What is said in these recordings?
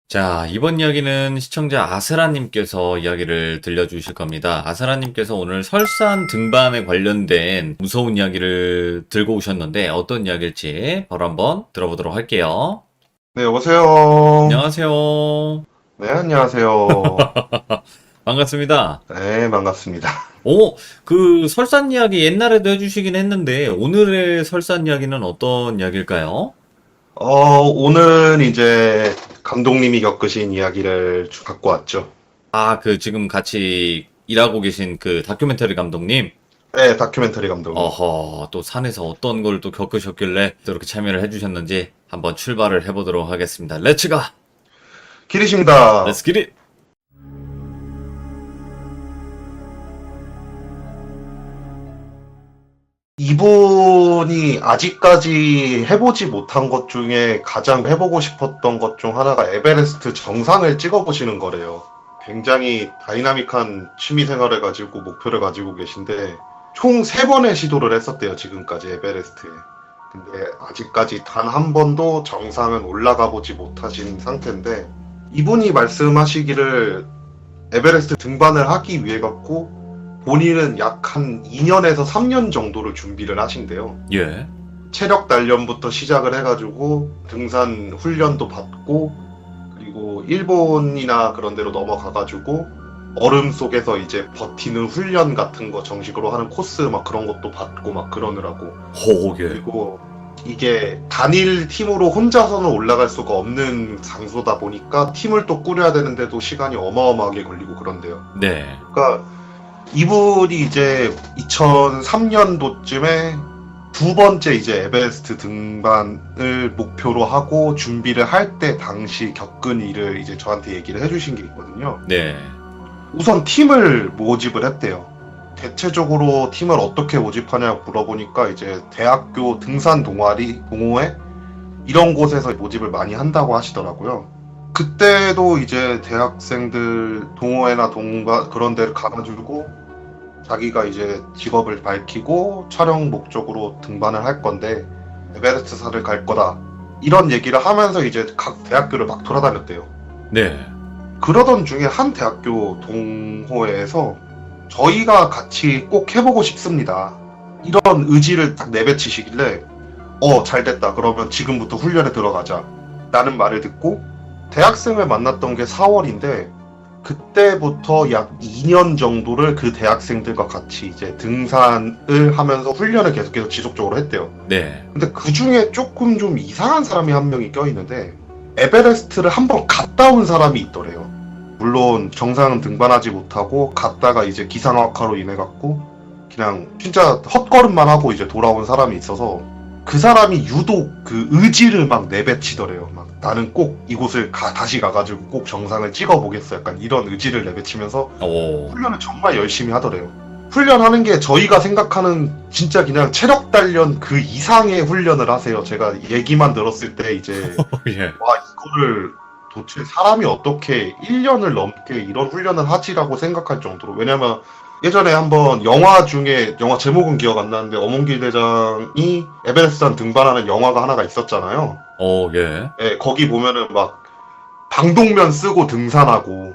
자, 이번 이야기는 시청자 아스라님께서 이야기를 들려주실 겁니다. 아스라님께서 오늘 설산 등반에 관련된 무서운 이야기를 들고 오셨는데 어떤 이야기일지 바로 한번 들어보도록 할게요. 네, 여보세요. 안녕하세요. 네, 안녕하세요. 반갑습니다. 네, 반갑습니다. 그 설산 이야기 옛날에도 해주시긴 했는데 오늘의 설산 이야기는 어떤 이야기일까요? 오늘 이제 감독님이 겪으신 이야기를 갖고 왔죠. 아, 그 지금 같이 일하고 계신 그 다큐멘터리 감독님? 네, 다큐멘터리 감독님. 어허, 또 산에서 어떤 걸 또 겪으셨길래 또 이렇게 참여를 해주셨는지 한번 출발을 해보도록 하겠습니다. 렛츠가! 길이십니다. 렛츠 기릿! 이분이 아직까지 해보지 못한 것 중에 가장 해보고 싶었던 것 중 하나가 에베레스트 정상을 찍어보시는 거래요. 굉장히 다이나믹한 취미 생활을 가지고 목표를 가지고 계신데 총 3번의 시도를 했었대요, 지금까지 에베레스트에. 근데 아직까지 단 한 번도 정상은 올라가 보지 못하신 상태인데 이분이 말씀하시기를 에베레스트 등반을 하기 위해 갖고 본인은 약 한 2년에서 3년 정도를 준비를 하신대요. 예. 체력 단련부터 시작을 해가지고 등산 훈련도 받고 그리고 일본이나 그런 데로 넘어가가지고 얼음 속에서 이제 버티는 훈련 같은 거 정식으로 하는 코스 막 그런 것도 받고 막 그러느라고. 예. 그리고 이게 단일 팀으로 혼자서는 올라갈 수가 없는 장소다 보니까 팀을 또 꾸려야 되는데도 시간이 어마어마하게 걸리고 그런데요. 네. 그러니까 이분이 이제 2003년도쯤에 두 번째 이제 에베레스트 등반을 목표로 하고 준비를 할 때 당시 겪은 일을 이제 저한테 얘기를 해주신 게 있거든요. 네. 우선 팀을 모집을 했대요. 대체적으로 팀을 어떻게 모집하냐고 물어보니까 이제 대학교 등산 동아리, 동호회 이런 곳에서 모집을 많이 한다고 하시더라고요. 그때도 이제 대학생들 동호회나 동가 그런 데를 가가지고 자기가 이제 직업을 밝히고 촬영 목적으로 등반을 할 건데 에베레스트 산을 갈 거다 이런 얘기를 하면서 이제 각 대학교를 막 돌아다녔대요. 네. 그러던 중에 한 대학교 동호회에서 저희가 같이 꼭 해보고 싶습니다 이런 의지를 딱 내뱉으시길래 잘 됐다 그러면 지금부터 훈련에 들어가자 라는 말을 듣고 대학생을 만났던 게 4월인데 그때부터 약 2년 정도를 그 대학생들과 같이 이제 등산을 하면서 훈련을 계속해서 지속적으로 했대요. 네. 근데 그 중에 조금 좀 이상한 사람이 한 명이 껴있는데 에베레스트를 한번 갔다 온 사람이 있더래요. 물론 정상은 등반하지 못하고 갔다가 이제 기상악화로 인해 갖고 그냥 진짜 헛걸음만 하고 이제 돌아온 사람이 있어서 그 사람이 유독 그 의지를 막 내뱉치더래요. 막 나는 꼭 이곳을 다시 가가지고 꼭 정상을 찍어보겠어. 약간 이런 의지를 내뱉치면서 오. 훈련을 정말 열심히 하더래요. 훈련하는 게 저희가 생각하는 진짜 그냥 체력 단련 그 이상의 훈련을 하세요. 제가 얘기만 들었을 때 이제 예. 와 이거를 도대체 사람이 어떻게 1년을 넘게 이런 훈련을 하지라고 생각할 정도로. 왜냐면 예전에 한번 영화 중에 영화 제목은 기억 안 나는데 엄원길 대장이 에베레스트산 등반하는 영화가 하나가 있었잖아요. 예. 예, 거기 보면은 막 방독면 쓰고 등산하고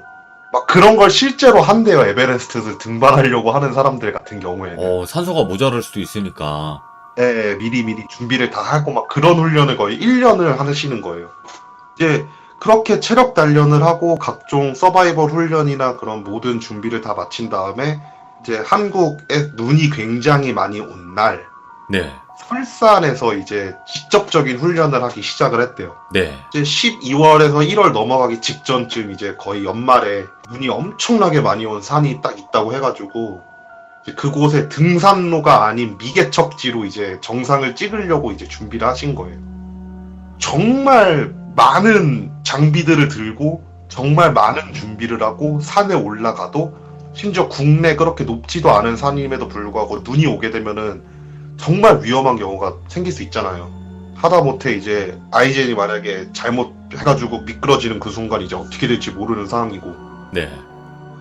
막 그런 걸 실제로 한대요. 에베레스트를 등반하려고 하는 사람들 같은 경우에는. 산소가 모자랄 수도 있으니까. 예, 미리미리 준비를 다 하고 막 그런 훈련을 거의 1년을 하시는 거예요. 이제 그렇게 체력 단련을 하고 각종 서바이벌 훈련이나 그런 모든 준비를 다 마친 다음에 이제 한국에 눈이 굉장히 많이 온 날 네. 설산에서 이제 직접적인 훈련을 하기 시작을 했대요. 네. 이제 12월에서 1월 넘어가기 직전쯤 이제 거의 연말에 눈이 엄청나게 많이 온 산이 딱 있다고 해가지고 이제 그곳에 등산로가 아닌 미개척지로 이제 정상을 찍으려고 이제 준비를 하신 거예요. 정말 많은 장비들을 들고 정말 많은 준비를 하고 산에 올라가도 심지어 국내 그렇게 높지도 않은 산임에도 불구하고 눈이 오게 되면은 정말 위험한 경우가 생길 수 있잖아요. 하다못해 이제 아이젠이 만약에 잘못 해가지고 미끄러지는 그 순간 이제 어떻게 될지 모르는 상황이고. 네.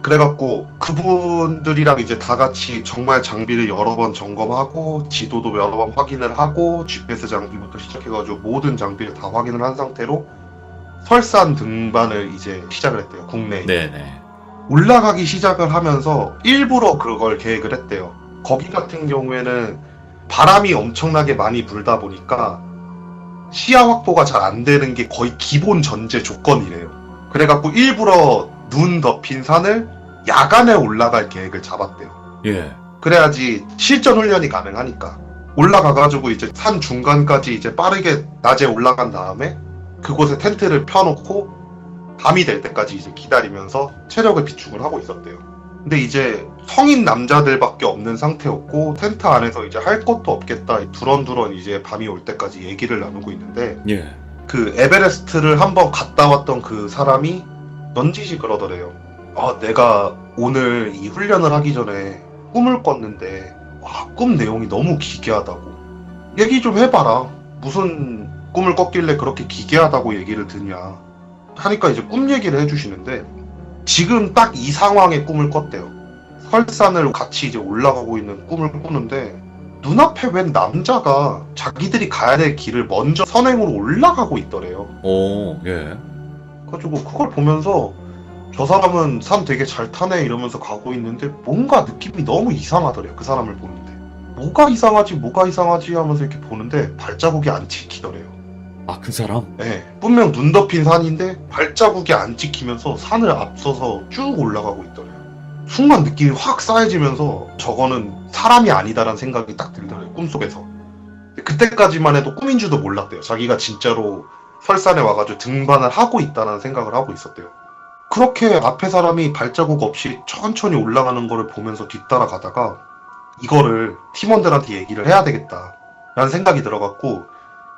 그래갖고 그분들이랑 이제 다 같이 정말 장비를 여러 번 점검하고 지도도 여러 번 확인을 하고 GPS 장비부터 시작해가지고 모든 장비를 다 확인을 한 상태로 설산 등반을 이제 시작을 했대요. 국내에. 네네. 올라가기 시작을 하면서 일부러 그걸 계획을 했대요. 거기 같은 경우에는 바람이 엄청나게 많이 불다 보니까 시야 확보가 잘 안 되는 게 거의 기본 전제 조건이래요. 그래갖고 일부러 눈 덮인 산을 야간에 올라갈 계획을 잡았대요. 예. 그래야지 실전 훈련이 가능하니까. 올라가가지고 이제 산 중간까지 이제 빠르게 낮에 올라간 다음에 그곳에 텐트를 펴놓고 밤이 될 때까지 이제 기다리면서 체력을 비축을 하고 있었대요. 근데 이제 성인 남자들밖에 없는 상태였고 텐트 안에서 이제 할 것도 없겠다 두런두런 이제 밤이 올 때까지 얘기를 나누고 있는데 예. 그 에베레스트를 한번 갔다 왔던 그 사람이 넌지시 그러더래요. 내가 오늘 이 훈련을 하기 전에 꿈을 꿨는데 꿈 내용이 너무 기괴하다고. 얘기 좀 해봐라. 무슨 꿈을 꿨길래 그렇게 기괴하다고 얘기를 듣냐 하니까 이제 꿈 얘기를 해주시는데 지금 딱 이 상황의 꿈을 꿨대요. 설산을 같이 이제 올라가고 있는 꿈을 꾸는데 눈앞에 웬 남자가 자기들이 가야 될 길을 먼저 선행으로 올라가고 있더래요. 오, 예. 그래가지고 그걸 보면서 저 사람은 산 되게 잘 타네 이러면서 가고 있는데 뭔가 느낌이 너무 이상하더래요. 그 사람을 보는데 뭐가 이상하지 하면서 이렇게 보는데 발자국이 안 찍히더래요. 아, 그 사람? 네, 분명 눈 덮인 산인데 발자국이 안 찍히면서 산을 앞서서 쭉 올라가고 있더래요. 순간 느낌이 확 쌓여지면서 저거는 사람이 아니다라는 생각이 딱 들더래요. 꿈속에서. 그때까지만 해도 꿈인 줄도 몰랐대요. 자기가 진짜로 설산에 와가지고 등반을 하고 있다는 생각을 하고 있었대요. 그렇게 앞에 사람이 발자국 없이 천천히 올라가는 거를 보면서 뒤따라가다가 이거를 팀원들한테 얘기를 해야 되겠다 라는 생각이 들어갖고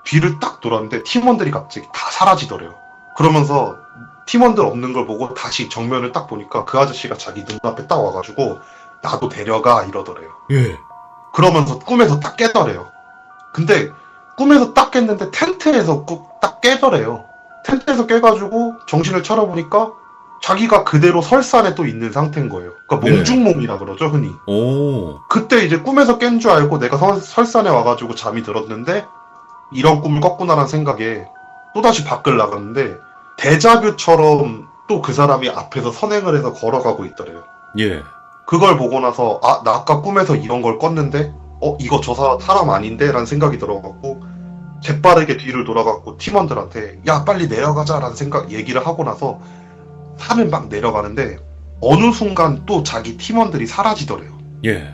뒤를 딱 돌았는데 팀원들이 갑자기 다 사라지더래요. 그러면서 팀원들 없는 걸 보고 다시 정면을 딱 보니까 그 아저씨가 자기 눈앞에 딱 와가지고 나도 데려가 이러더래요. 예. 그러면서 꿈에서 딱 깨더래요. 근데 꿈에서 딱 깼는데 텐트에서 딱 깨더래요. 텐트에서 깨가지고 정신을 차려보니까 자기가 그대로 설산에 또 있는 상태인 거예요. 그러니까 네. 몽중몽이라 그러죠, 흔히. 오. 그때 이제 꿈에서 깬 줄 알고 내가 설산에 와가지고 잠이 들었는데 이런 꿈을 꿨구나라는 생각에 또다시 밖을 나갔는데 데자뷰처럼 또 그 사람이 앞에서 선행을 해서 걸어가고 있더래요. 예. 그걸 보고 나서 나 아까 꿈에서 이런 걸 꿨는데 이거 저 사람 아닌데? 라는 생각이 들어갖고 재빠르게 뒤를 돌아갖고 팀원들한테 야 빨리 내려가자 라는 얘기를 하고 나서 산을 막 내려가는데 어느 순간 또 자기 팀원들이 사라지더래요. 예.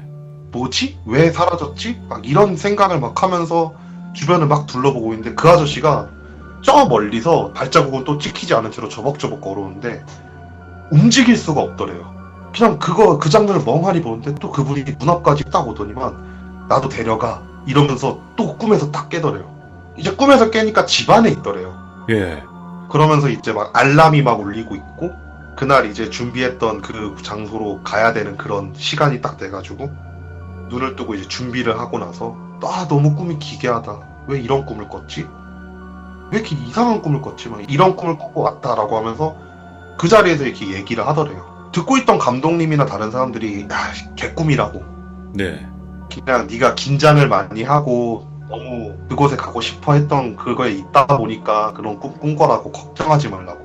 뭐지? 왜 사라졌지? 막 이런 생각을 막 하면서 주변을 막 둘러보고 있는데 그 아저씨가 저 멀리서 발자국은 또 찍히지 않은 채로 저벅저벅 걸어오는데 움직일 수가 없더래요. 그냥 그 장면을 멍하니 보는데 또 그분이 문 앞까지 딱 오더니만 나도 데려가 이러면서 또 꿈에서 딱 깨더래요. 이제 꿈에서 깨니까 집안에 있더래요. 예. 그러면서 이제 막 알람이 막 울리고 있고 그날 이제 준비했던 그 장소로 가야 되는 그런 시간이 딱 돼가지고 눈을 뜨고 이제 준비를 하고 나서 너무 꿈이 기괴하다. 왜 이런 꿈을 꿨지? 왜 이렇게 이상한 꿈을 꿨지? 막 이런 꿈을 꾸고 왔다라고 하면서 그 자리에서 이렇게 얘기를 하더래요. 듣고 있던 감독님이나 다른 사람들이 개꿈이라고. 네. 그냥 네가 긴장을 많이 하고 너무 그곳에 가고 싶어 했던 그거에 있다 보니까 그런 꿈 꾼 거라고 걱정하지 말라고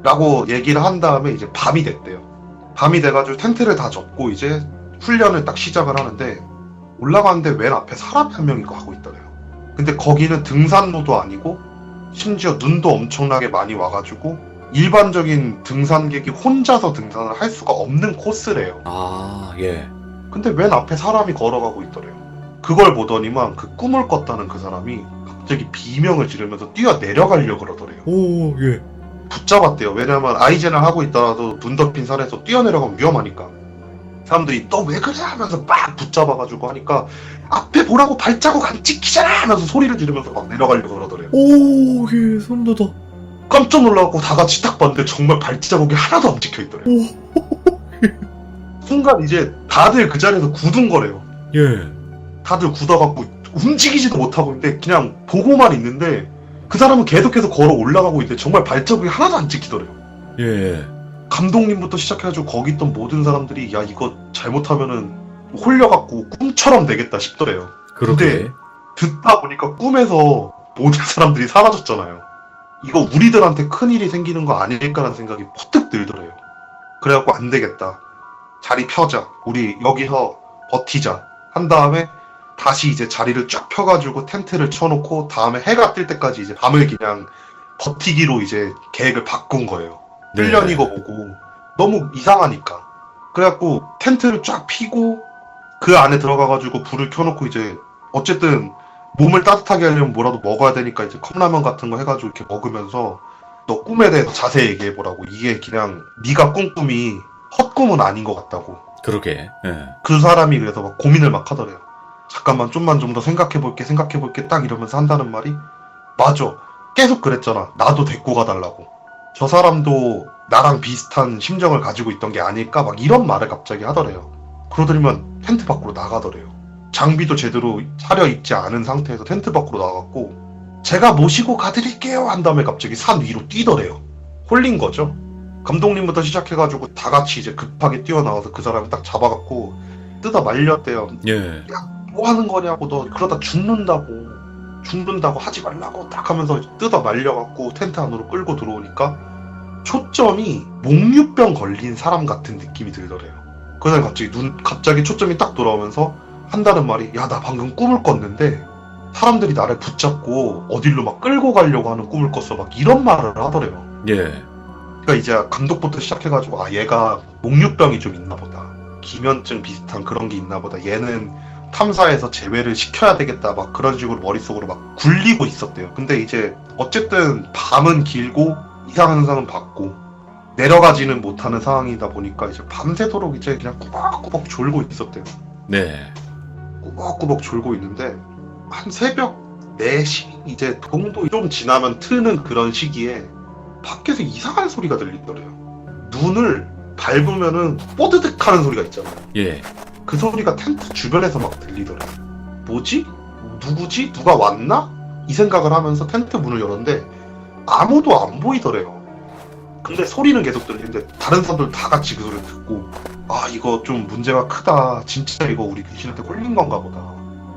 라고 얘기를 한 다음에 이제 밤이 됐대요. 밤이 돼가지고 텐트를 다 접고 이제 훈련을 딱 시작을 하는데 올라가는데 맨 앞에 사람 한 명이 가고 있더래요. 근데 거기는 등산로도 아니고 심지어 눈도 엄청나게 많이 와가지고 일반적인 등산객이 혼자서 등산을 할 수가 없는 코스래요. 아, 예. 근데 맨 앞에 사람이 걸어가고 있더래요. 그걸 보더니만 그 꿈을 꿨다는 그 사람이 갑자기 비명을 지르면서 뛰어 내려가려고 그러더래요. 오, 예. 붙잡았대요. 왜냐면 아이젠을 하고 있더라도 눈 덮인 산에서 뛰어내려가면 위험하니까. 사람들이 너 왜 그래 하면서 막 붙잡아가지고 하니까 앞에 보라고 발자국 안 찍히잖아 하면서 소리를 지르면서 막 내려가려고 그러더래요. 오, 예, 소름 돋아. 깜짝 놀라고 다 같이 딱 봤는데 정말 발자국이 하나도 안 찍혀있더래요. 순간 이제 다들 그 자리에서 굳은 거래요. 예. 다들 굳어갖고 움직이지도 못하고 있는데 그냥 보고만 있는데 그 사람은 계속해서 걸어 올라가고 있는데 정말 발자국이 하나도 안 찍히더래요. 예. 감독님부터 시작해가지고 거기 있던 모든 사람들이 야 이거 잘못하면은 홀려갖고 꿈처럼 되겠다 싶더래요. 그렇게. 근데 듣다 보니까 꿈에서 모든 사람들이 사라졌잖아요. 이거 우리들한테 큰일이 생기는 거 아닐까라는 생각이 퍼뜩 들더래요. 그래갖고 안 되겠다. 자리 펴자. 우리 여기서 버티자. 한 다음에 다시 이제 자리를 쫙 펴가지고 텐트를 쳐놓고 다음에 해가 뜰 때까지 이제 밤을 그냥 버티기로 이제 계획을 바꾼 거예요. 네. 훈련이고 뭐고 너무 이상하니까. 그래갖고 텐트를 쫙 피고 그 안에 들어가가지고 불을 켜놓고 이제 어쨌든 몸을 따뜻하게 하려면 뭐라도 먹어야 되니까 이제 컵라면 같은 거 해가지고 이렇게 먹으면서 너 꿈에 대해서 자세히 얘기해보라고. 이게 그냥 네가 꾼 꿈이 헛꿈은 아닌 것 같다고. 그러게. 예. 그 사람이 그래서 막 고민을 막 하더래요. 잠깐만 좀만 좀 더 생각해볼게 딱 이러면서 한다는 말이 맞아. 계속 그랬잖아. 나도 데리고 가달라고. 저 사람도 나랑 비슷한 심정을 가지고 있던 게 아닐까 막 이런 말을 갑자기 하더래요. 그러더니만 텐트 밖으로 나가더래요. 장비도 제대로 차려입지 않은 상태에서 텐트 밖으로 나갔고 제가 모시고 가드릴게요 한 다음에 갑자기 산 위로 뛰더래요. 홀린 거죠. 감독님부터 시작해가지고 다 같이 이제 급하게 뛰어나와서 그 사람을 딱 잡아갖고 뜯어 말렸대요. 예. 뭐 하는 거냐고, 너 그러다 죽는다고 하지 말라고 딱 하면서 뜯어 말려갖고 텐트 안으로 끌고 들어오니까 초점이 몽유병 걸린 사람 같은 느낌이 들더래요. 그날 갑자기 초점이 딱 돌아오면서 한다는 말이 야, 나 방금 꿈을 꿨는데 사람들이 나를 붙잡고 어딜로 막 끌고 가려고 하는 꿈을 꿨어. 막 이런 말을 하더래요. 예. 그러니까 이제 감독부터 시작해가지고 얘가 몽유병이 좀 있나 보다. 기면증 비슷한 그런 게 있나 보다. 얘는 탐사에서 제외를 시켜야 되겠다. 막 그런 식으로 머릿속으로 막 굴리고 있었대요. 근데 이제 어쨌든 밤은 길고 이상 현상은 봤고 내려가지는 못하는 상황이다 보니까 이제 밤새도록 이제 그냥 꾸벅꾸벅 졸고 있었대요. 네. 꾸벅꾸벅 졸고 있는데 한 새벽 4시 이제 정도 좀 지나면 트는 그런 시기에 밖에서 이상한 소리가 들리더래요. 눈을 밟으면은 뽀드득 하는 소리가 있잖아요. 예. 그 소리가 텐트 주변에서 막 들리더래요. 뭐지? 누구지? 누가 왔나? 이 생각을 하면서 텐트 문을 열었는데 아무도 안 보이더래요. 근데 소리는 계속 들리는데 다른 사람들 다 같이 그 소리를 듣고 이거 좀 문제가 크다. 진짜 이거 우리 귀신한테 홀린 건가 보다.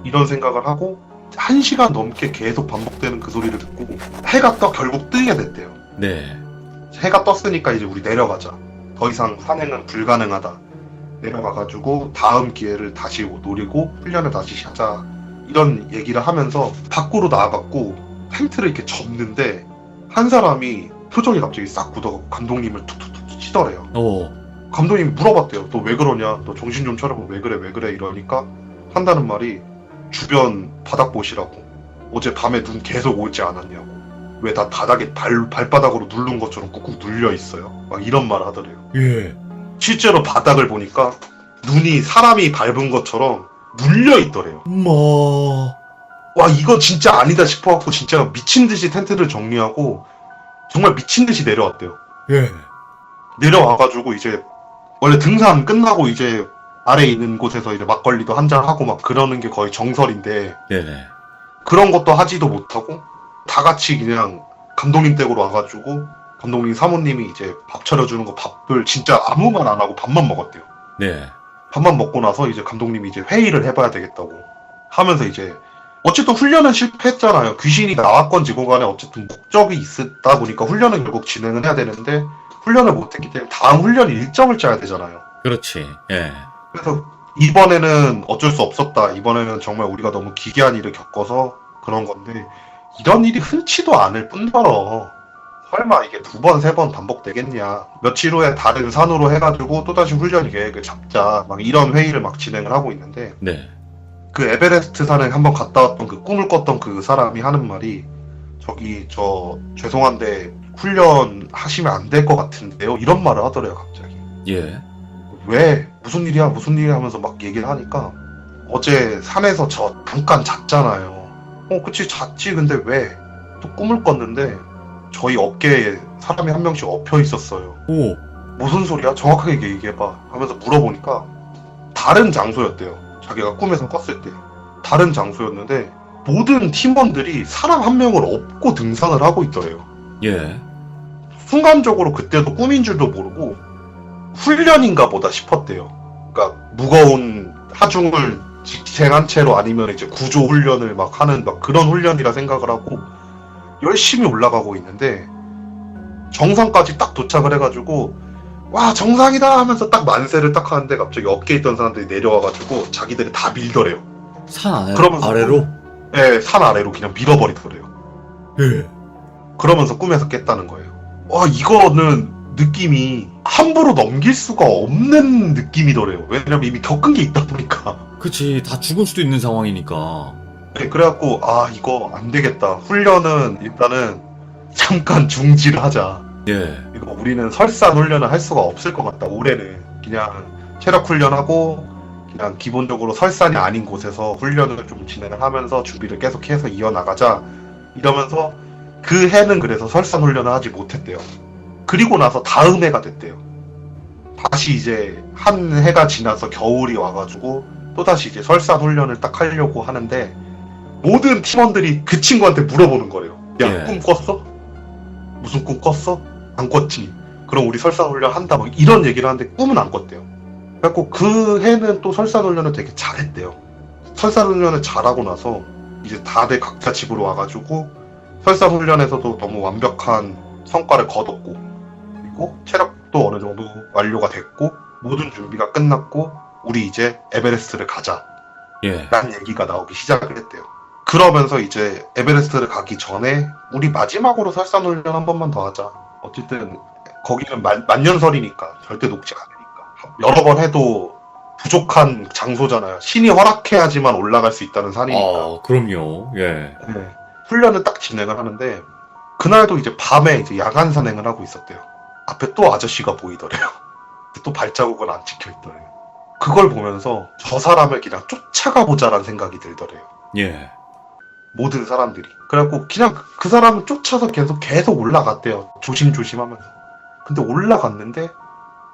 이런 생각을 하고 1시간 넘게 계속 반복되는 그 소리를 듣고 해가 결국 뜨게 됐대요. 네. 해가 떴으니까 이제 우리 내려가자. 더 이상 산행은 불가능하다. 내려가가지고 다음 기회를 다시 노리고 훈련을 다시 하자. 이런 얘기를 하면서 밖으로 나와갖고 텐트를 이렇게 접는데 한 사람이 표정이 갑자기 싹 굳어가고 감독님을 툭툭툭 치더래요. 오. 감독님이 물어봤대요. 너 왜 그러냐? 너 정신 좀 차려봐. 왜 그래? 이러니까 한다는 말이 주변 바닥 보시라고. 어제 밤에 눈 계속 오지 않았냐고. 왜 다 바닥에 발바닥으로 누른 것처럼 꾹꾹 눌려 있어요. 막 이런 말 하더래요. 예. 실제로 바닥을 보니까 눈이 사람이 밟은 것처럼 눌려 있더래요. 뭐. 와, 이거 진짜 아니다 싶어갖고 진짜 미친 듯이 텐트를 정리하고 정말 미친 듯이 내려왔대요. 예. 내려와가지고 이제 원래 등산 끝나고 이제 아래에 있는 곳에서 이제 막걸리도 한잔 하고 막 그러는 게 거의 정설인데 네네. 그런 것도 하지도 못하고 다 같이 그냥 감독님 댁으로 와가지고 감독님 사모님이 이제 밥 차려주는 거 밥을 진짜 아무 말 안 하고 밥만 먹었대요. 네. 밥만 먹고 나서 이제 감독님이 이제 회의를 해봐야 되겠다고 하면서 이제 어쨌든 훈련은 실패했잖아요. 귀신이 나왔건 지고 간에 어쨌든 목적이 있었다 보니까 훈련은 결국 진행을 해야 되는데 훈련을 못했기 때문에 다음 훈련 일정을 짜야 되잖아요. 그렇지. 예. 그래서 이번에는 어쩔 수 없었다. 이번에는 정말 우리가 너무 기괴한 일을 겪어서 그런 건데 이런 일이 흔치도 않을 뿐더러 설마 이게 2번, 3번 반복되겠냐. 며칠 후에 다른 산으로 해가지고 또다시 훈련 계획을 잡자. 막 이런 회의를 막 진행을 하고 있는데 네. 그 에베레스트 산에 한번 갔다 왔던 그 꿈을 꿨던 그 사람이 하는 말이 저 죄송한데 훈련 하시면 안 될 것 같은데요. 이런 말을 하더래요 갑자기. 예. 왜? 무슨 일이야 하면서 막 얘기를 하니까 어제 산에서 저 잠깐 잤잖아요. 그치 잤지. 근데 왜? 또 꿈을 꿨는데 저희 어깨에 사람이 한 명씩 엎여 있었어요. 오. 무슨 소리야? 정확하게 얘기해봐 하면서 물어보니까 다른 장소였대요. 자기가 꿈에서 꿨을 때 다른 장소였는데 모든 팀원들이 사람 한 명을 업고 등산을 하고 있더래요. 예. 순간적으로 그때도 꿈인 줄도 모르고 훈련인가 보다 싶었대요. 그러니까 무거운 하중을 직행한 채로 아니면 이제 구조 훈련을 막 하는 막 그런 훈련이라 생각을 하고 열심히 올라가고 있는데 정상까지 딱 도착을 해가지고 와 정상이다 하면서 딱 만세를 딱 하는데 갑자기 어깨에 있던 사람들이 내려와가지고 자기들이 다 밀더래요. 산 그러면서 아래로? 네, 산 아래로 그냥 밀어버리더래요. 예. 그러면서 꿈에서 깼다는 거예요. 와 이거는 느낌이 함부로 넘길 수가 없는 느낌이더래요. 왜냐면 이미 겪은 게 있다 보니까. 그치, 다 죽을 수도 있는 상황이니까. 네, 그래갖고 아 이거 안 되겠다. 훈련은 일단은 잠깐 중지를 하자. 예. 이거 우리는 설산 훈련을 할 수가 없을 것 같다. 올해는 그냥 체력 훈련하고 그냥 기본적으로 설산이 아닌 곳에서 훈련을 좀 진행을 하면서 준비를 계속해서 이어나가자 이러면서 그 해는 그래서 설산 훈련을 하지 못했대요. 그리고 나서 다음 해가 됐대요. 다시 이제 한 해가 지나서 겨울이 와가지고 또다시 이제 설산 훈련을 딱 하려고 하는데 모든 팀원들이 그 친구한테 물어보는 거래요. 야, 예. 꿈 꿨어? 무슨 꿈 꿨어? 안 꿨지. 그럼 우리 설산 훈련 한다. 막 이런 얘기를 하는데 꿈은 안 꿨대요. 그래갖고 그 해는 또 설산 훈련을 되게 잘했대요. 설산 훈련을 잘하고 나서 이제 다들 각자 집으로 와가지고 설산 훈련에서도 너무 완벽한 성과를 거뒀고 그리고 체력도 어느 정도 완료가 됐고 모든 준비가 끝났고 우리 이제 에베레스트를 가자 예. 라는 얘기가 나오기 시작을 했대요. 그러면서 이제 에베레스트를 가기 전에 우리 마지막으로 설산 훈련 한 번만 더 하자. 어쨌든 거기는 만년설이니까 절대 녹지 않으니까 여러 번 해도 부족한 장소잖아요. 신이 허락해야지만 올라갈 수 있다는 산이니까. 그럼요. 예. 네. 훈련을 딱 진행을 하는데 그날도 이제 밤에 이제 야간 산행을 하고 있었대요. 앞에 또 아저씨가 보이더래요. 또 발자국은 안 찍혀 있더래요. 그걸 보면서 저 사람을 그냥 쫓아가 보자라는 생각이 들더래요. 예. 모든 사람들이. 그래갖고 그냥 그 사람을 쫓아서 계속 올라갔대요. 조심조심 하면서. 근데 올라갔는데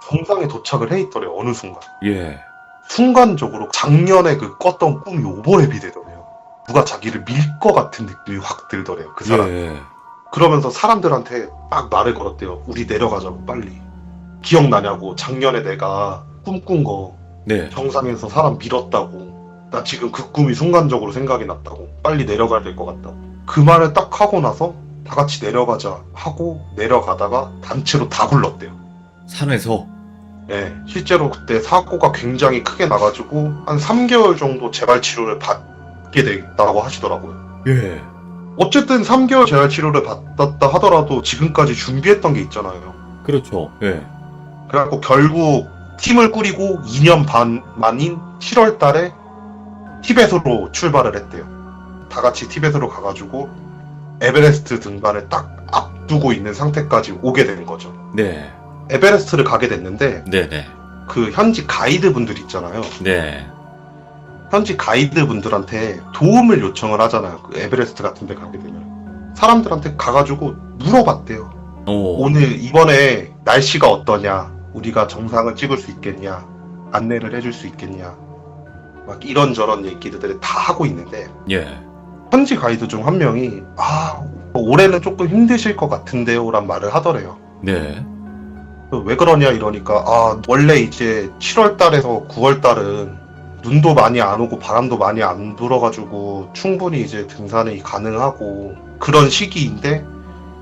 정상에 도착을 해 있더래요. 어느 순간. 예. 순간적으로 작년에 그 꿨던 꿈이 오버랩이 되더래요. 누가 자기를 밀 것 같은 느낌이 확 들더래요. 그 사람. 예. 그러면서 사람들한테 막 말을 걸었대요. 우리 내려가자고 빨리. 기억나냐고. 작년에 내가 꿈꾼 거 네. 정상에서 사람 밀었다고. 나 지금 그 꿈이 순간적으로 생각이 났다고. 빨리 내려가야 될 것 같다고. 그 말을 딱 하고 나서 다 같이 내려가자 하고 내려가다가 단체로 다 굴렀대요. 산에서. 네, 실제로 그때 사고가 굉장히 크게 나가지고 한 3개월 정도 재발 치료를 받게 됐다고 하시더라고요. 예. 어쨌든 3개월 재발 치료를 받았다 하더라도 지금까지 준비했던 게 있잖아요. 그렇죠. 예. 그래갖고 결국 팀을 꾸리고 2년 반 만인 7월 달에 티벳으로 출발을 했대요. 다 같이 티벳으로 가가지고 에베레스트 등반을 딱 앞두고 있는 상태까지 오게 된 거죠. 네. 에베레스트를 가게 됐는데 네네. 그 현지 가이드 분들 있잖아요. 네. 현지 가이드 분들한테 도움을 요청을 하잖아요. 그 에베레스트 같은 데 가게 되면. 사람들한테 가가지고 물어봤대요. 오. 오늘 이번에 날씨가 어떠냐? 우리가 정상을 찍을 수 있겠냐? 안내를 해줄 수 있겠냐? 막 이런저런 얘기들을 다 하고 있는데 예. 현지 가이드 중 한 명이 올해는 조금 힘드실 것 같은데요 라는 말을 하더래요. 네. 왜 그러냐 이러니까 원래 이제 7월 달에서 9월 달은 눈도 많이 안 오고 바람도 많이 안 불어가지고 충분히 이제 등산이 가능하고 그런 시기인데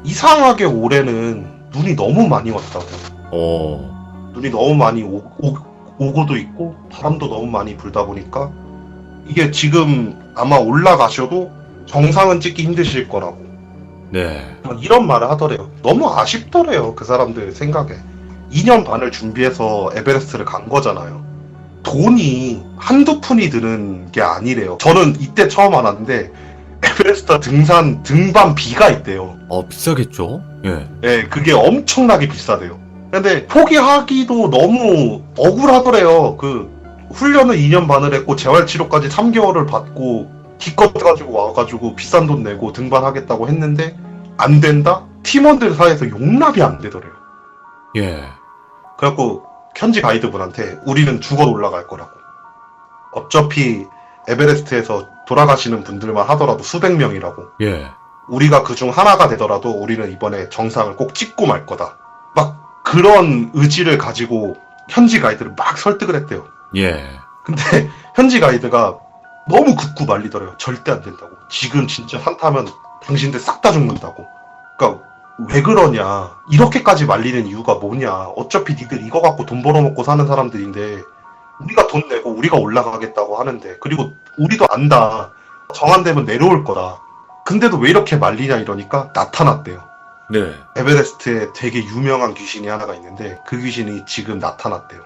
이상하게 올해는 눈이 너무 많이 왔다고. 눈이 너무 많이 오고도 있고 바람도 너무 많이 불다 보니까 이게 지금 아마 올라가셔도 정상은 찍기 힘드실 거라고. 네. 이런 말을 하더래요. 너무 아쉽더래요. 그 사람들 생각에. 2년 반을 준비해서 에베레스트를 간 거잖아요. 돈이 한두 푼이 드는 게 아니래요. 저는 이때 처음 알았는데 에베레스트 등반비가 있대요. 비싸겠죠? 예. 네, 그게 엄청나게 비싸대요. 근데 포기하기도 너무 억울하더래요. 그 훈련을 2년 반을 했고 재활치료까지 3개월을 받고 기껏 가지고 와가지고 비싼 돈 내고 등반하겠다고 했는데 안 된다? 팀원들 사이에서 용납이 안 되더래요. 예. 그래갖고 현지 가이드분한테 우리는 죽어 올라갈 거라고. 어차피 에베레스트에서 돌아가시는 분들만 하더라도 수백 명이라고. 예. 우리가 그중 하나가 되더라도 우리는 이번에 정상을 꼭 찍고 말 거다. 막 그런 의지를 가지고 현지 가이드를 막 설득을 했대요. 예. 근데 현지 가이드가 너무 굳고 말리더래요. 절대 안 된다고. 지금 진짜 산 타면 당신들 싹 다 죽는다고. 그러니까 왜 그러냐. 이렇게까지 말리는 이유가 뭐냐. 어차피 니들 이거 갖고 돈 벌어먹고 사는 사람들인데 우리가 돈 내고 우리가 올라가겠다고 하는데, 그리고 우리도 안다. 정한되면 내려올 거다. 근데도 왜 이렇게 말리냐 이러니까 나타났대요. 네. 에베레스트에 되게 유명한 귀신이 하나가 있는데 그 귀신이 지금 나타났대요.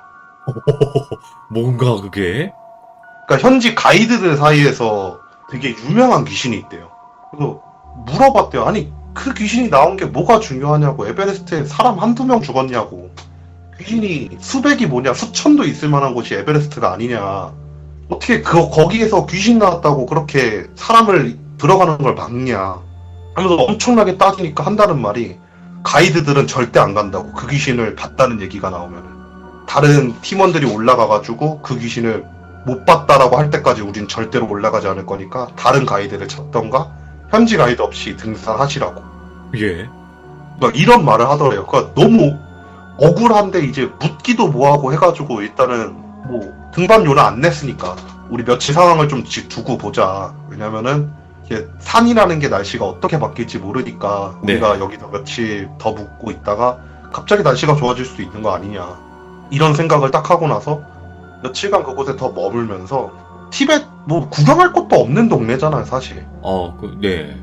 뭔가 그게? 그러니까 현지 가이드들 사이에서 되게 유명한 귀신이 있대요. 그래서 물어봤대요. 아니 그 귀신이 나온 게 뭐가 중요하냐고. 에베레스트에 사람 한두 명 죽었냐고. 귀신이 수백이 뭐냐, 수천도 있을 만한 곳이 에베레스트가 아니냐. 어떻게 거기에서 귀신 나왔다고 그렇게 사람을 들어가는 걸 막냐. 하면서 엄청나게 따지니까 한다는 말이, 가이드들은 절대 안 간다고. 그 귀신을 봤다는 얘기가 나오면 다른 팀원들이 올라가가지고 그 귀신을 못 봤다라고 할 때까지 우린 절대로 올라가지 않을 거니까 다른 가이드를 찾던가 현지 가이드 없이 등산하시라고. 예. 막 이런 말을 하더래요. 그러니까 너무 억울한데 이제 묻기도 뭐하고 해가지고 일단은 뭐 등반료는 안 냈으니까 우리 며칠 상황을 좀 두고 보자. 왜냐면은 이게 산이라는 게 날씨가 어떻게 바뀔지 모르니까 네. 우리가 여기서 며칠 더 묵고 있다가 갑자기 날씨가 좋아질 수도 있는 거 아니냐. 이런 생각을 딱 하고 나서 며칠간 그곳에 더 머물면서, 티벳 뭐 구경할 것도 없는 동네잖아요 사실. 네.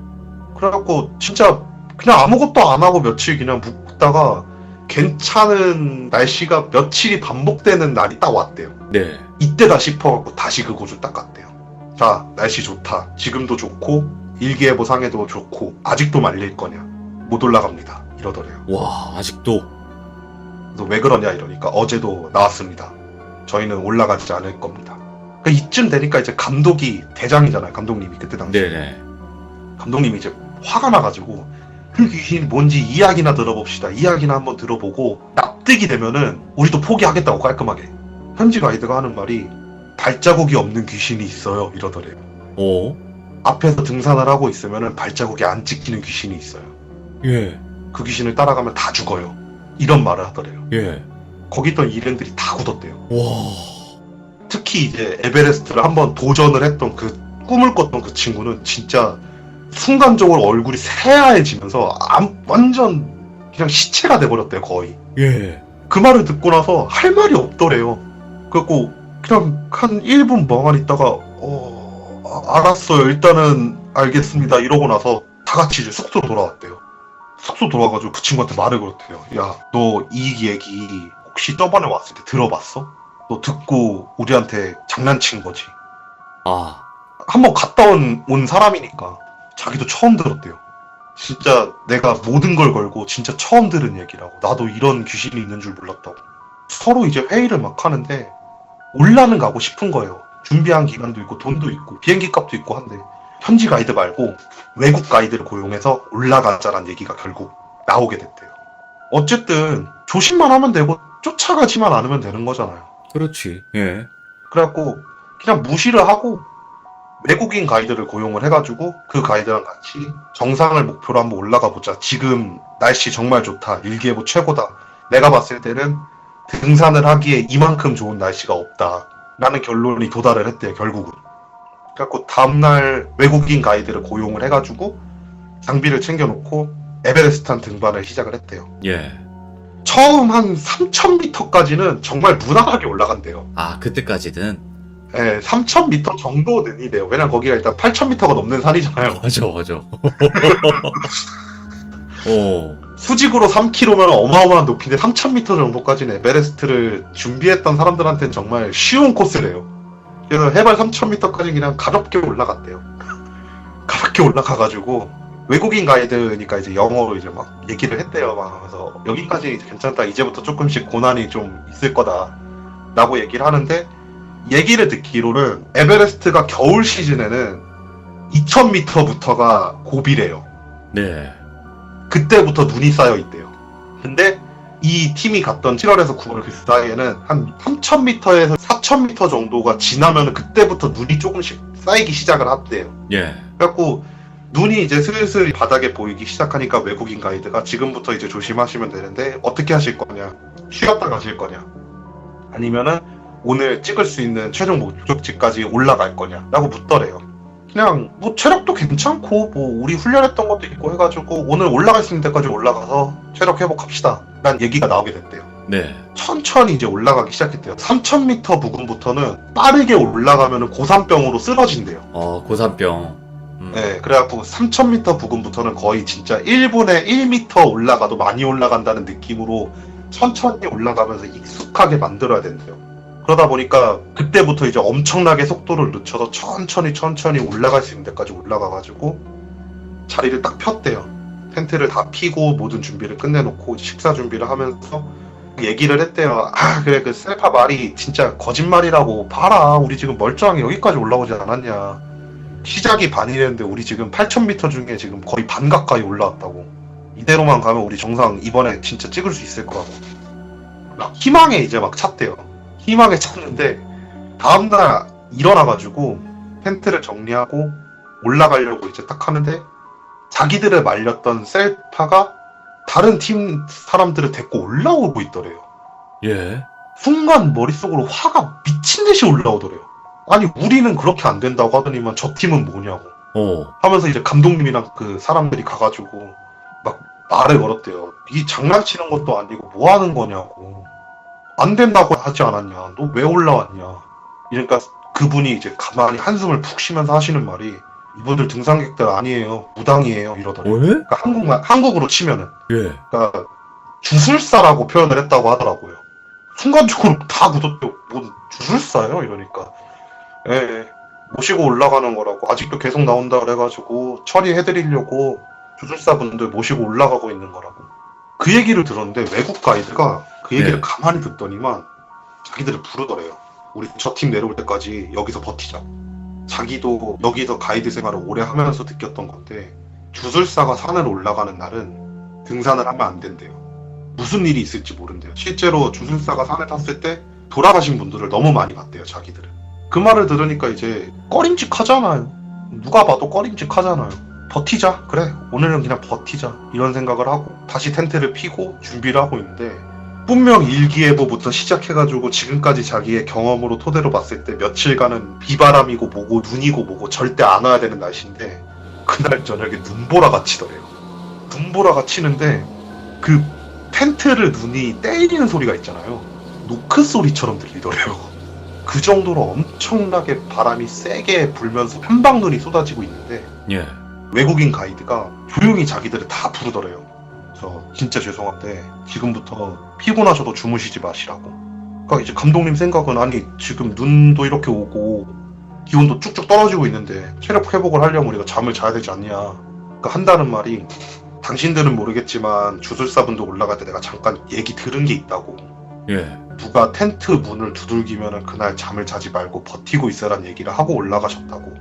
그래갖고 진짜 그냥 아무것도 안 하고 며칠 그냥 묵다가 괜찮은 날씨가 며칠이 반복되는 날이 딱 왔대요. 네. 이때다 싶어갖고 다시 그곳을 딱 갔대요. 자, 날씨 좋다. 지금도 좋고 일기예보 상에도 좋고 아직도 말릴 거냐. 못 올라갑니다. 이러더래요. 와, 아직도. 그래서 왜 그러냐 이러니까 어제도 나왔습니다. 저희는 올라가지 않을 겁니다. 그러니까 이쯤 되니까 이제 감독이 대장이잖아요. 감독님이 그때 당시. 네네. 감독님이 이제 화가 나가지고 그 귀신이 뭔지 이야기나 들어봅시다. 이야기나 한번 들어보고 납득이 되면은 우리도 포기하겠다고 깔끔하게. 현지 가이드가 하는 말이 발자국이 없는 귀신이 있어요. 이러더래요. 오. 앞에서 등산을 하고 있으면은 발자국이 안 찍히는 귀신이 있어요. 예. 그 귀신을 따라가면 다 죽어요. 이런 말을 하더래요. 예. 거기 있던 일행들이 다 굳었대요. 와. 특히 이제 에베레스트를 한번 도전을 했던 그 꿈을 꿨던 그 친구는 진짜 순간적으로 얼굴이 새하얘지면서 완전 그냥 시체가 돼버렸대요 거의. 예. 그 말을 듣고 나서 할 말이 없더래요. 그래갖고 그냥 한 1분 멍하니 있다가 알았어요 일단은 알겠습니다 이러고 나서 다 같이 이제 숙소로 돌아왔대요. 숙소 돌아와가지고 그 친구한테 말을 걸었대요. 야, 너 이 얘기 혹시 저번에 왔을 때 들어봤어? 너 듣고 우리한테 장난친 거지? 아. 한번 갔다 온 사람이니까 자기도 처음 들었대요. 진짜 내가 모든 걸 걸고 진짜 처음 들은 얘기라고. 나도 이런 귀신이 있는 줄 몰랐다고. 서로 이제 회의를 막 하는데 올라는 가고 싶은 거예요. 준비한 기간도 있고 돈도 있고 비행기 값도 있고 한데 현지 가이드 말고 외국 가이드를 고용해서 올라가자란 얘기가 결국 나오게 됐대요. 어쨌든 조심만 하면 되고 쫓아가지만 않으면 되는 거잖아요. 그렇지. 예. 그래갖고 그냥 무시를 하고 외국인 가이드를 고용을 해가지고 그 가이드랑 같이 정상을 목표로 한번 올라가 보자. 지금 날씨 정말 좋다. 일기예보 최고다. 내가 봤을 때는 등산을 하기에 이만큼 좋은 날씨가 없다. 라는 결론이 도달을 했대요, 결국은. 그래갖고 다음날 외국인 가이드를 고용을 해가지고 장비를 챙겨놓고 에베레스트 등반을 시작을 했대요. 예. 처음 한 3,000m까지는 정말 무난하게 올라간대요. 아, 그때까지는. 예, 3,000m 정도는 이래요. 왜냐면 거기가 일단 8,000m가 넘는 산이잖아요. 맞아, 맞아. 오. 수직으로 3km면 어마어마한 높이인데 3,000m 정도까지는 에베레스트를 준비했던 사람들한테는 정말 쉬운 코스래요. 그래서 해발 3,000m까지 그냥 가볍게 올라갔대요. 가볍게 올라가가지고 외국인 가이드니까 이제 영어로 이제 막 얘기를 했대요. 막 하면서 여기까지 괜찮다. 이제부터 조금씩 고난이 좀 있을 거다. 라고 얘기를 하는데, 얘기를 듣기로는 에베레스트가 겨울 시즌에는 2,000m부터가 고비래요. 네. 그때부터 눈이 쌓여 있대요. 근데 이 팀이 갔던 7월에서 9월 그 사이에는 한 3,000m에서 4,000m 정도가 지나면 그때부터 눈이 조금씩 쌓이기 시작을 한대요. 예. 그래갖고 눈이 이제 슬슬 바닥에 보이기 시작하니까 외국인 가이드가 지금부터 이제 조심하시면 되는데 어떻게 하실 거냐? 쉬었다 가실 거냐? 아니면은 오늘 찍을 수 있는 최종 목적지까지 올라갈 거냐? 라고 묻더래요. 그냥 뭐 체력도 괜찮고 뭐 우리 훈련했던 것도 있고 해가지고 오늘 올라갈 수 있는 데까지 올라가서 체력 회복합시다 라는 얘기가 나오게 됐대요. 네. 천천히 이제 올라가기 시작했대요. 3000m 부근부터는 빠르게 올라가면 고산병으로 쓰러진대요. 고산병. 네, 그래갖고 3000m 부근부터는 거의 진짜 1분에 1m 올라가도 많이 올라간다는 느낌으로 천천히 올라가면서 익숙하게 만들어야 된대요. 그러다 보니까 그때부터 이제 엄청나게 속도를 늦춰서 천천히 올라갈 수 있는 데까지 올라가가지고 자리를 딱 폈대요. 텐트를 다 피고 모든 준비를 끝내놓고 식사 준비를 하면서 얘기를 했대요. 아 그래 그 셀파 말이 진짜 거짓말이라고 봐라. 우리 지금 멀쩡하게 여기까지 올라오지 않았냐. 시작이 반이랬는데 우리 지금 8000m 중에 지금 거의 반 가까이 올라왔다고. 이대로만 가면 우리 정상 이번에 진짜 찍을 수 있을 거라고. 막 희망에 이제 막 찼대요. 희망에 찼는데 다음날 일어나가지고 텐트를 정리하고 올라가려고 이제 딱 하는데 자기들을 말렸던 셀파가 다른 팀 사람들을 데리고 올라오고 있더래요. 예. 순간 머릿속으로 화가 미친 듯이 올라오더래요. 아니 우리는 그렇게 안 된다고 하더니만 저 팀은 뭐냐고 하면서 이제 감독님이랑 그 사람들이 가가지고 막 말을 걸었대요. 이 장난치는 것도 아니고 뭐 하는 거냐고. 안 된다고 하지 않았냐. 너 왜 올라왔냐. 그러니까 그분이 이제 가만히 한숨을 푹 쉬면서 하시는 말이 이분들 등산객들 아니에요. 무당이에요. 이러더래요. 그러니까 한국으로 치면은. 예. 그러니까 주술사라고 표현을 했다고 하더라고요. 순간적으로 다 굳었대요. 뭐 주술사예요? 이러니까. 예. 모시고 올라가는 거라고. 아직도 계속 나온다 그래가지고 처리해드리려고 주술사분들 모시고 올라가고 있는 거라고. 그 얘기를 들었는데 외국 가이드가 그 얘기를 네. 가만히 듣더니만 자기들을 부르더래요. 우리 저 팀 내려올 때까지 여기서 버티자. 자기도 여기서 가이드 생활을 오래 하면서 느꼈던 건데 주술사가 산을 올라가는 날은 등산을 하면 안 된대요. 무슨 일이 있을지 모른대요. 실제로 주술사가 산을 탔을 때 돌아가신 분들을 너무 많이 봤대요. 자기들은. 그 말을 들으니까 이제 꺼림직하잖아요. 누가 봐도 꺼림직하잖아요. 버티자. 그래 오늘은 그냥 버티자. 이런 생각을 하고 다시 텐트를 피고 준비를 하고 있는데 분명 일기예보부터 시작해가지고 지금까지 자기의 경험으로 토대로 봤을 때 며칠간은 비바람이고 뭐고 눈이고 뭐고 절대 안 와야 되는 날씨인데 그날 저녁에 눈보라가 치더래요. 눈보라가 치는데 그 텐트를 눈이 때리는 소리가 있잖아요. 노크 소리처럼 들리더래요. 그 정도로 엄청나게 바람이 세게 불면서 한방눈이 쏟아지고 있는데 예. 외국인 가이드가 조용히 자기들을 다 부르더래요. 그래서 진짜 죄송한데 지금부터 피곤하셔도 주무시지 마시라고. 그러니까 이제 감독님 생각은 아니 지금 눈도 이렇게 오고 기온도 쭉쭉 떨어지고 있는데 체력 회복을 하려면 우리가 잠을 자야 되지 않냐. 그러니까 한다는 말이 당신들은 모르겠지만 주술사분도 올라갈 때 내가 잠깐 얘기 들은 게 있다고. 예. 누가 텐트 문을 두들기면 그날 잠을 자지 말고 버티고 있으란 얘기를 하고 올라가셨다고.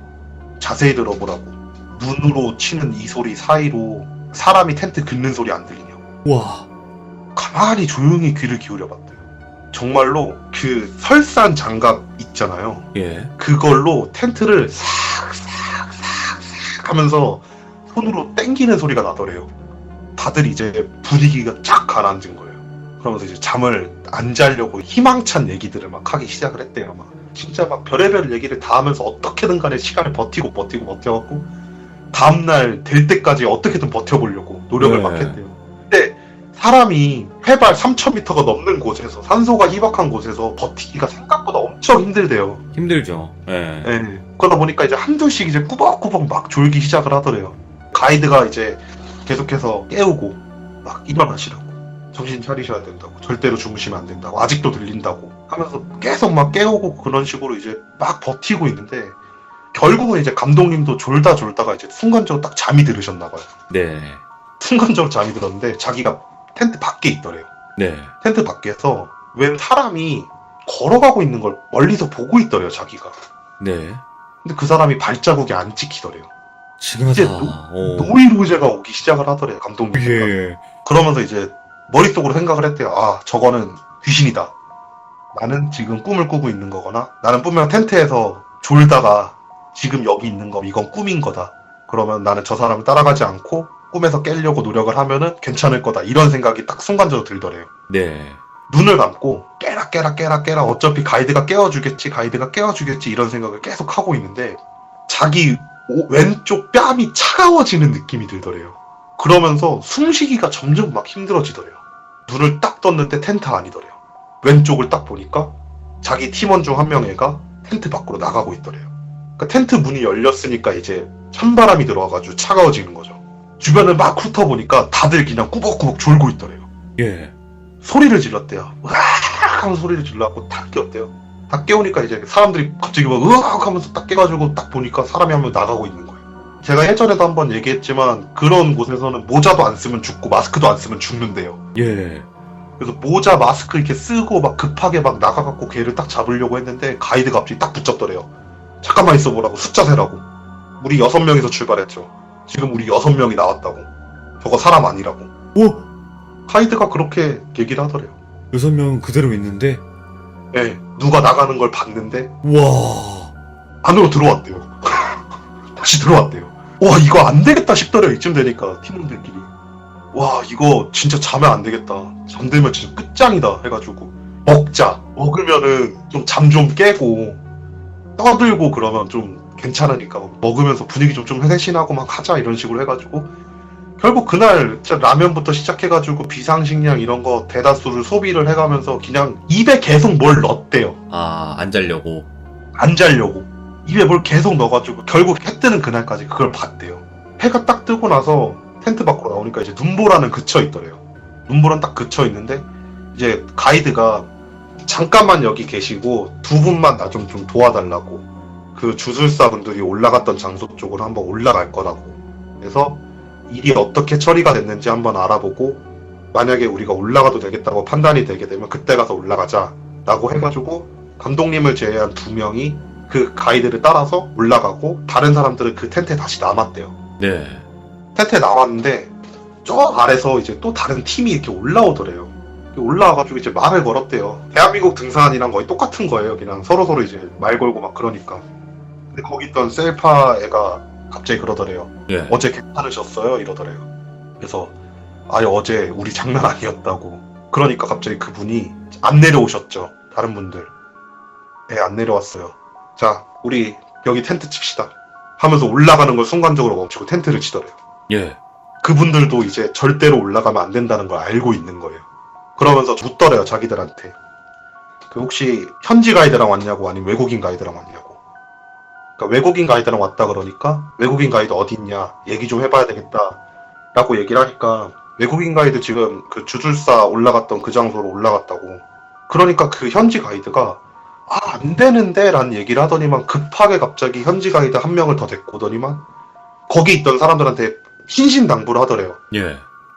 자세히 들어보라고. 눈으로 치는 이 소리 사이로 사람이 텐트 긁는 소리 안 들리냐고. 와. 가만히 조용히 귀를 기울여봤대요. 정말로 그 설산 장갑 있잖아요. 예. 그걸로 텐트를 싹 하면서 손으로 땡기는 소리가 나더래요. 다들 이제 분위기가 쫙 가라앉은 거예요. 그러면서 이제 잠을 안 자려고 희망찬 얘기들을 막 하기 시작을 했대요. 막 진짜 막 별의별 얘기를 다 하면서 어떻게든 간에 시간을 버텨갖고 다음날 될 때까지 어떻게든 버텨보려고 노력을 막 했대요. 근데 사람이 해발 3000m가 넘는 곳에서 산소가 희박한 곳에서 버티기가 생각보다 엄청 힘들대요. 힘들죠. 예. 예. 그러다 보니까 이제 한두씩 이제 꾸벅꾸벅 막 졸기 시작을 하더래요. 가이드가 이제 계속해서 깨우고 막 일어나시라고. 정신 차리셔야 된다고. 절대로 주무시면 안 된다고. 아직도 들린다고. 하면서 계속 막 깨우고 그런 식으로 이제 막 버티고 있는데 결국은 이제 감독님도 졸다가 이제 순간적으로 딱 잠이 들으셨나봐요. 네. 순간적으로 잠이 들었는데 자기가 텐트 밖에 있더래요. 네. 텐트 밖에서 웬 사람이 걸어가고 있는 걸 멀리서 보고 있더래요. 자기가. 네. 근데 그 사람이 발자국이 안 찍히더래요. 지금하다. 이제 노이로제가 오기 시작을 하더래요. 감독님. 예. 그러면서 이제 머릿속으로 생각을 했대요. 아 저거는 귀신이다. 나는 지금 꿈을 꾸고 있는 거거나 나는 분명 텐트에서 졸다가 지금 여기 있는 거 이건 꿈인 거다. 그러면 나는 저 사람을 따라가지 않고 꿈에서 깨려고 노력을 하면은 괜찮을 거다. 이런 생각이 딱 순간적으로 들더래요. 네. 눈을 감고 깨라 어차피 가이드가 깨워주겠지 이런 생각을 계속 하고 있는데 자기 왼쪽 뺨이 차가워지는 느낌이 들더래요. 그러면서 숨쉬기가 점점 막 힘들어지더래요. 눈을 딱 떴는데 텐트 아니더래요. 왼쪽을 딱 보니까 자기 팀원 중 한 명애가 텐트 밖으로 나가고 있더래요. 그러니까 텐트 문이 열렸으니까 이제 찬바람이 들어와가지고 차가워지는 거죠. 주변을 막 훑어보니까 다들 그냥 꾸벅꾸벅 졸고 있더래요. 예. 소리를 질렀대요. 으악 하면서 소리를 질러갖고 딱 깨웠대요. 딱 깨우니까 이제 사람들이 갑자기 막 으악 하면서 딱 깨가지고 딱 보니까 사람이 한 명 나가고 있는 거예요. 제가 예전에도 한번 얘기했지만 그런 곳에서는 모자도 안 쓰면 죽고 마스크도 안 쓰면 죽는데요. 예. 그래서 모자 마스크 이렇게 쓰고 막 급하게 막 나가갖고 걔를 딱 잡으려고 했는데 가이드가 갑자기 딱 붙잡더래요. 잠깐만 있어보라고, 숫자 세라고. 우리 6명이서 출발했죠. 지금 우리 6명이 나왔다고. 저거 사람 아니라고. 오! 가이드가 그렇게 얘기를 하더래요. 6명 그대로 있는데? 예, 누가 나가는 걸 봤는데 와. 안으로 들어왔대요. 다시 들어왔대요. 와, 이거 안 되겠다 싶더래요. 이쯤 되니까 팀원들끼리. 와, 이거 진짜 자면 안 되겠다. 잠들면 진짜 끝장이다 해가지고 먹자. 먹으면은 좀 잠 좀 깨고 떠들고 그러면 좀 괜찮으니까 먹으면서 분위기 좀 회신하고 막 하자 이런 식으로 해가지고 결국 그날 진짜 라면부터 시작해가지고 비상식량 이런 거 대다수를 소비를 해가면서 그냥 입에 계속 뭘 넣었대요. 아, 안 자려고. 안 자려고. 입에 뭘 계속 넣어가지고 결국 해 뜨는 그날까지 그걸 봤대요. 해가 딱 뜨고 나서 텐트 밖으로 나오니까 이제 눈보라는 그쳐 있더래요. 눈보라는 딱 그쳐 있는데 이제 가이드가 잠깐만 여기 계시고 두 분만 나 좀 도와달라고. 그 주술사 분들이 올라갔던 장소 쪽으로 한번 올라갈 거라고. 그래서 일이 어떻게 처리가 됐는지 한번 알아보고 만약에 우리가 올라가도 되겠다고 판단이 되게 되면 그때 가서 올라가자 라고 해가지고 감독님을 제외한 2명이 그 가이드를 따라서 올라가고 다른 사람들은 그 텐트에 다시 남았대요. 네. 텐트에 나왔는데 저 아래서 이제 또 다른 팀이 이렇게 올라오더래요. 올라와가지고 이제 말을 걸었대요. 대한민국 등산이랑 거의 똑같은 거예요. 그냥 서로서로 이제 말 걸고 막 그러니까. 근데 거기 있던 셀파 애가 갑자기 그러더래요. 예. 어제 괜찮으셨어요? 이러더래요. 그래서 아예 어제 우리 장난 아니었다고. 그러니까 갑자기 그분이 안 내려오셨죠. 다른 분들. 네, 안 내려왔어요. 자, 우리 여기 텐트 칩시다. 하면서 올라가는 걸 순간적으로 멈추고 텐트를 치더래요. 예. 그분들도 이제 절대로 올라가면 안 된다는 걸 알고 있는 거예요. 그러면서 묻더래요, 자기들한테. 그 혹시 현지 가이드랑 왔냐고 아니면 외국인 가이드랑 왔냐고. 그러니까 외국인 가이드랑 왔다 그러니까 외국인 가이드 어디 있냐 얘기 좀 해봐야 되겠다 라고 얘기를 하니까 외국인 가이드 지금 그 주술사 올라갔던 그 장소로 올라갔다고. 그러니까 그 현지 가이드가 안 되는데 라는 얘기를 하더니만 급하게 갑자기 현지 가이드 한 명을 더 데리고 오더니만 거기 있던 사람들한테 신신당부를 하더래요. 예.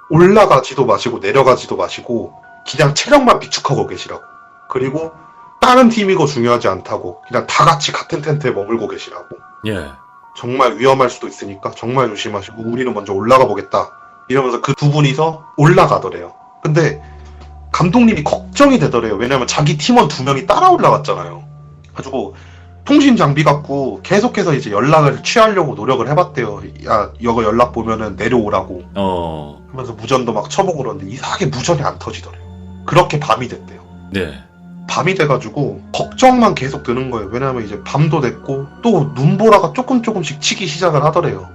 올라가지도 마시고 내려가지도 마시고 그냥 체력만 비축하고 계시라고. 그리고 다른 팀이 거 중요하지 않다고 그냥 다 같이 같은 텐트에 머물고 계시라고. 예. 정말 위험할 수도 있으니까 정말 조심하시고 우리는 먼저 올라가 보겠다 이러면서 그 두 분이서 올라가더래요. 근데 감독님이 걱정이 되더래요. 왜냐면 자기 팀원 2명이 따라 올라갔잖아요. 가지고 통신 장비 갖고 계속해서 이제 연락을 취하려고 노력을 해봤대요. 야, 이거 연락 보면은 내려오라고 하면서 무전도 막 쳐보고 그러는데 이상하게 무전이 안 터지더래요. 그렇게 밤이 됐대요. 네. 밤이 돼가지고 걱정만 계속 드는 거예요. 왜냐면 이제 밤도 됐고 또 눈보라가 조금씩 치기 시작을 하더래요.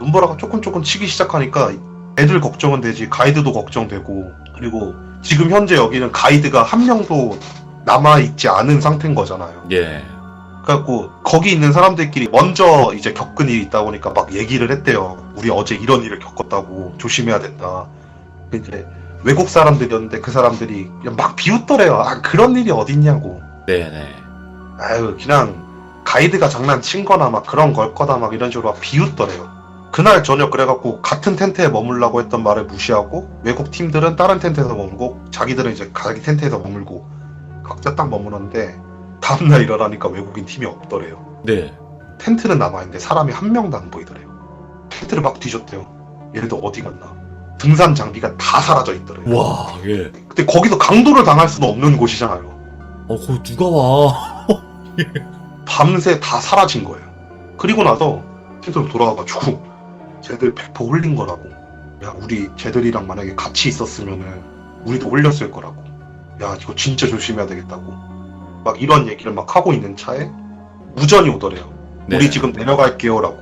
눈보라가 조금 치기 시작하니까 애들 걱정은 되지 가이드도 걱정되고 그리고 지금 현재 여기는 가이드가 한 명도 남아있지 않은 상태인 거잖아요. 예. 그래갖고 거기 있는 사람들끼리 먼저 이제 겪은 일이 있다 보니까 막 얘기를 했대요. 우리 어제 이런 일을 겪었다고 조심해야 된다. 이제 외국 사람들이었는데 그 사람들이 그냥 막 비웃더래요. 아 그런 일이 어딨냐고. 네네. 아유 그냥 가이드가 장난친 거나 막 그런 걸 거다 막 이런 식으로 막 비웃더래요. 그날 저녁 그래갖고 같은 텐트에 머물라고 했던 말을 무시하고 외국 팀들은 다른 텐트에서 머물고 자기들은 이제 자기 텐트에서 머물고 각자 딱 머물었는데 다음날 일어나니까 외국인 팀이 없더래요. 네. 텐트는 남아있는데 사람이 한 명도 안 보이더래요. 텐트를 막 뒤졌대요. 얘네들 어디 갔나. 등산 장비가 다 사라져 있더래요. 와, 예. 근데 거기서 강도를 당할 수는 없는 곳이잖아요. 거기 누가 와? 밤새 다 사라진 거예요. 그리고 나서 텐트로 돌아와가지고 쟤들 100% 홀린 거라고. 야 우리 쟤들이랑 만약에 같이 있었으면은 우리도 홀렸을 거라고. 야 이거 진짜 조심해야 되겠다고. 막 이런 얘기를 막 하고 있는 차에 무전이 오더래요. 네. 우리 지금 내려갈게요 라고.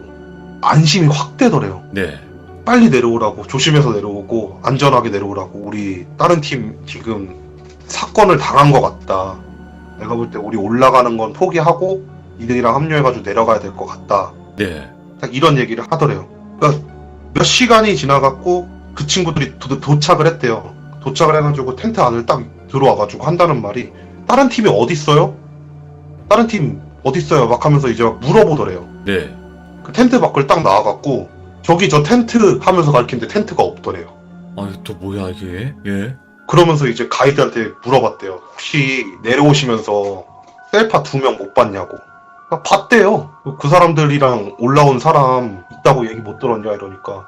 안심이 확 되더래요. 네. 빨리 내려오라고, 조심해서 내려오고 안전하게 내려오라고. 우리 다른 팀 지금 사건을 당한 것 같다. 내가 볼 때 우리 올라가는 건 포기하고 이들이랑 합류해가지고 내려가야 될 것 같다. 네. 딱 이런 얘기를 하더래요. 그러니까 몇 시간이 지나갔고 그 친구들이 도착을 했대요. 도착을 해가지고 텐트 안을 딱 들어와가지고 한다는 말이, 다른 팀이 어디 있어요? 다른 팀 어디 있어요? 막 하면서 이제 막 물어보더래요. 네. 그 텐트 밖을 딱 나와갖고 저기 저 텐트 하면서 가리키는데 텐트가 없더래요. 아, 이거 또 뭐야, 이게? 예. 그러면서 이제 가이드한테 물어봤대요. 혹시 내려오시면서 셀파 2명 못 봤냐고. 봤대요. 그 사람들이랑 올라온 사람 있다고 얘기 못 들었냐 이러니까,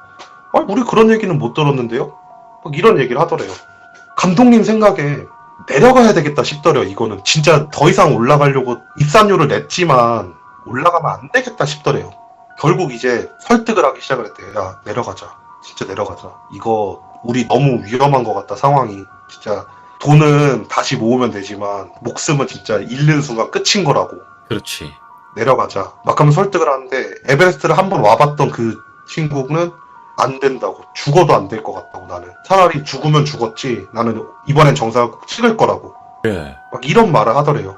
우리 그런 얘기는 못 들었는데요? 막 이런 얘기를 하더래요. 감독님 생각에 내려가야 되겠다 싶더래요. 이거는 진짜 더 이상 올라가려고 입산료를 냈지만 올라가면 안 되겠다 싶더래요. 결국 이제 설득을 하기 시작을 했대요. 야, 내려가자. 진짜 내려가자. 이거 우리 너무 위험한 것 같다, 상황이. 진짜 돈은 다시 모으면 되지만 목숨은 진짜 잃는 순간 끝인 거라고. 그렇지. 내려가자. 막 하면 설득을 하는데, 에베레스트를 한번 와봤던 그 친구는 안 된다고. 죽어도 안 될 것 같다고, 나는. 차라리 죽으면 죽었지. 나는 이번엔 정상을 꼭 찍을 거라고. 예. 막 이런 말을 하더래요.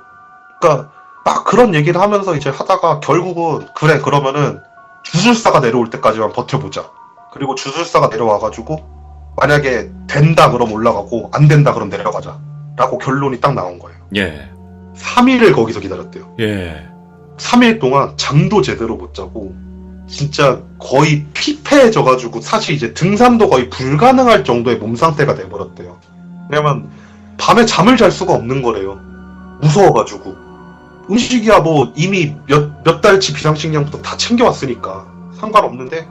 그러니까 막 그런 얘기를 하면서 이제 하다가 결국은, 그래, 그러면은 주술사가 내려올 때까지만 버텨보자. 그리고 주술사가 내려와가지고 만약에 된다 그럼 올라가고 안 된다 그럼 내려가자 라고 결론이 딱 나온 거예요. 예. 3일을 거기서 기다렸대요. 예. 3일 동안 잠도 제대로 못 자고 진짜 거의 피폐해져가지고, 사실 이제 등산도 거의 불가능할 정도의 몸 상태가 돼버렸대요. 왜냐면 밤에 잠을 잘 수가 없는 거래요. 무서워가지고. 음식이야 뭐 이미 몇 달치 비상식량부터 다 챙겨왔으니까 상관없는데,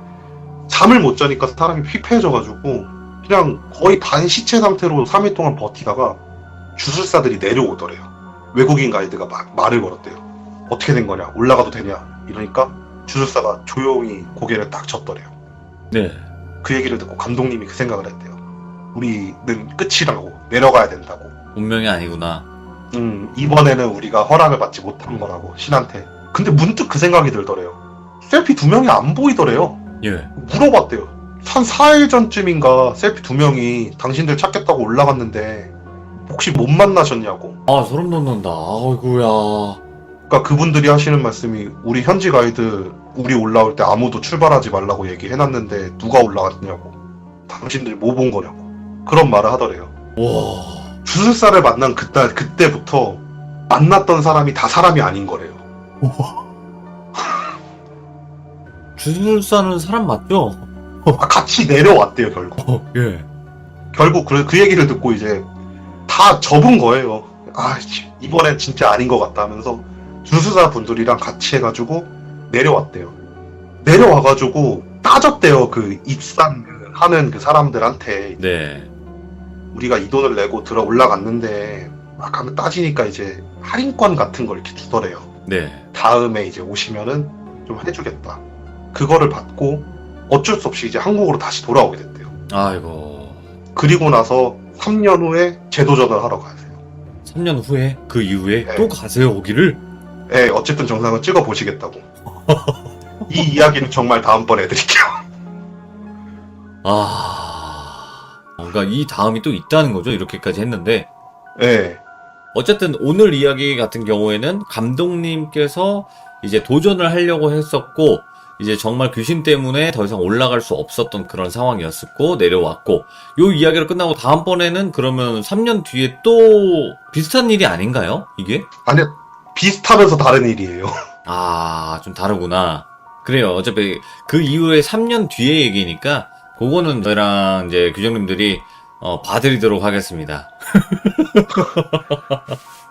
잠을 못 자니까 사람이 피폐해져가지고 그냥 거의 반시체 상태로 3일 동안 버티다가 주술사들이 내려오더래요. 외국인 가이드가 말을 걸었대요. 어떻게 된 거냐? 올라가도 되냐? 이러니까 주술사가 조용히 고개를 딱 젓더래요. 네. 그 얘기를 듣고 감독님이 그 생각을 했대요. 우리는 끝이라고, 내려가야 된다고. 운명이 아니구나. 이번에는 우리가 허락을 받지 못한 거라고, 신한테. 근데 문득 그 생각이 들더래요. 셀피 2명이 안 보이더래요. 예. 물어봤대요. 한 4일 전쯤인가 셀피 2명이 당신들 찾겠다고 올라갔는데 혹시 못 만나셨냐고. 아, 소름 돋는다. 아이고야. 그러니까 그분들이 하시는 말씀이, 우리 현지 가이드 우리 올라올 때 아무도 출발하지 말라고 얘기해놨는데 누가 올라갔냐고. 당신들 뭐 본 거냐고. 그런 말을 하더래요. 와. 주술사를 만난 그때부터 만났던 사람이 다 사람이 아닌 거래요. 주술사는 사람 맞죠? 같이 내려왔대요, 결국. 예. 결국 그 얘기를 듣고 이제 다 접은 거예요. 이번엔 진짜 아닌 것 같다 하면서 주술사 분들이랑 같이 해가지고 내려왔대요. 내려와가지고 따졌대요. 그 입산하는 그 사람들한테. 네. 우리가 이 돈을 내고 들어 올라갔는데 막 하면 따지니까 이제 할인권 같은 걸 이렇게 주더래요. 네. 다음에 이제 오시면은 좀 해주겠다. 그거를 받고 어쩔 수 없이 이제 한국으로 다시 돌아오게 됐대요. 아이고. 그리고 나서 3년 후에 재도전을 하러 가세요. 3년 후에? 그 이후에 네. 또 가세요, 거기를? 네, 어쨌든 정상을 찍어 보시겠다고. 이 이야기는 정말 다음번에 해드릴게요. 그러니까 이 다음이 또 있다는 거죠. 이렇게까지 했는데. 네, 어쨌든 오늘 이야기 같은 경우에는 감독님께서 이제 도전을 하려고 했었고, 이제 정말 귀신 때문에 더 이상 올라갈 수 없었던 그런 상황이었었고, 내려왔고, 요 이야기를 끝나고 다음번에는 그러면 3년 뒤에 또 비슷한 일이 아닌가요? 이게? 아니, 비슷하면서 다른 일이에요. 좀 다르구나. 그래요. 어차피 그 이후에 3년 뒤의 얘기니까, 그거는 저희랑 이제 규정님들이 봐드리도록 하겠습니다.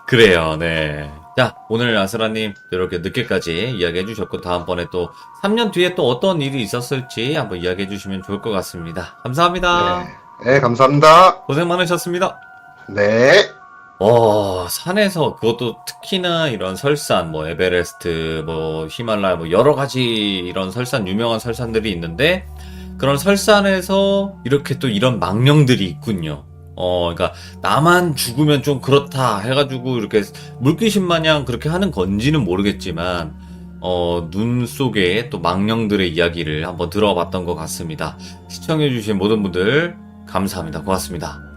그래요, 네. 자, 오늘 아스라님 이렇게 늦게까지 이야기해 주셨고, 다음번에 또 3년 뒤에 또 어떤 일이 있었을지 한번 이야기해 주시면 좋을 것 같습니다. 감사합니다. 네, 감사합니다. 고생 많으셨습니다. 네. 산에서, 그것도 특히나 이런 설산, 뭐 에베레스트, 뭐 히말라야, 뭐 여러 가지 이런 설산, 유명한 설산들이 있는데, 그런 설산에서 이렇게 또 이런 망령들이 있군요. 그러니까 나만 죽으면 좀 그렇다 해가지고 이렇게 물귀신 마냥 그렇게 하는 건지는 모르겠지만, 눈 속에 또 망령들의 이야기를 한번 들어봤던 것 같습니다. 시청해주신 모든 분들 감사합니다. 고맙습니다.